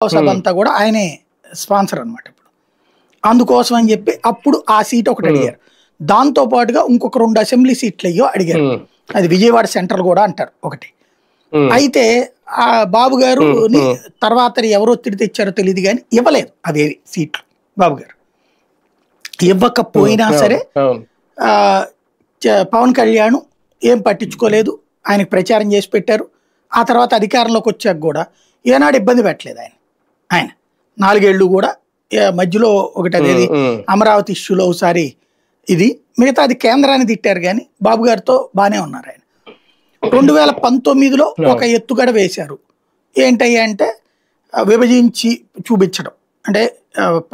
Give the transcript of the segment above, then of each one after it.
సభ అంతా కూడా ఆయనే స్పాన్సర్ అనమాట. ఇప్పుడు అందుకోసం అని చెప్పి అప్పుడు ఆ సీట్ ఒకటి అడిగారు. దాంతో పాటుగా ఇంకొక 2 అసెంబ్లీ సీట్లు అయ్యో అడిగారు. అది విజయవాడ సెంట్రల్ కూడా అంటారు ఒకటి. అయితే ఆ బాబు గారు తర్వాత ఎవరు ఒత్తిడి తెచ్చారో తెలియదు కానీ ఇవ్వలేదు అవేవి సీట్లు. బాబు గారు ఇవ్వకపోయినా సరే పవన్ కళ్యాణ్ ఏం పట్టించుకోలేదు, ఆయనకు ప్రచారం చేసి పెట్టారు. ఆ తర్వాత అధికారంలోకి వచ్చాక కూడా ఏనాడు ఇబ్బంది పెట్టలేదు ఆయన 4 ఏళ్ళు కూడా. మధ్యలో ఒకటి అదేది అమరావతి ఇష్యూలో ఒకసారి ఇది, మిగతా అది కేంద్రాన్ని తిట్టారు కానీ బాబు గారితో బాగానే ఉన్నారు ఆయన. 2019లో ఒక ఎత్తుగడ వేశారు. ఏంటయ్యా అంటే విభజించి చూపించడం, అంటే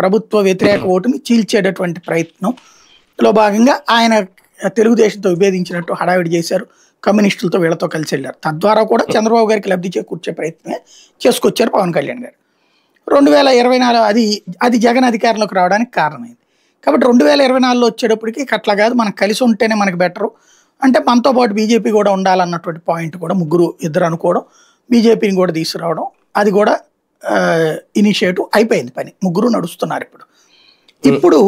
ప్రభుత్వ వ్యతిరేక ఓటుని చీల్చేటటువంటి ప్రయత్నంలో భాగంగా ఆయన తెలుగుదేశంతో విభేదించినట్టు హడావిడి చేశారు. కమ్యూనిస్టులతో వీళ్ళతో కలిసి వెళ్ళారు. తద్వారా కూడా చంద్రబాబు గారికి లబ్ధి చేకూర్చే ప్రయత్నమే చేసుకొచ్చారు పవన్ కళ్యాణ్ గారు. 2024 అది జగన్ అధికారంలోకి రావడానికి కారణమైంది. కాబట్టి 2024లో వచ్చేటప్పటికి అట్లా కాదు, మనకు కలిసి ఉంటేనే మనకు బెటరు అంటే మనతో పాటు బీజేపీ కూడా ఉండాలన్నటువంటి పాయింట్ కూడా ఇద్దరు అనుకోవడం, బీజేపీని కూడా తీసుకురావడం, అది కూడా ఇనిషియేటివ్ అయిపోయింది. పని ముగ్గురు నడుస్తున్నారు. ఇప్పుడు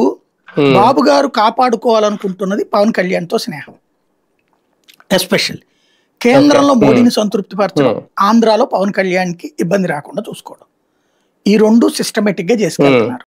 బాబు గారు కాపాడుకోవాలనుకుంటున్నది పవన్ కళ్యాణ్తో స్నేహం. ఎస్పెషల్లీ కేంద్రంలో మోడీని సంతృప్తిపరచడం, ఆంధ్రాలో పవన్ కళ్యాణ్కి ఇబ్బంది రాకుండా చూసుకోవడం, ఈ 2 సిస్టమేటిక్గా చేసుకెళ్తున్నారు.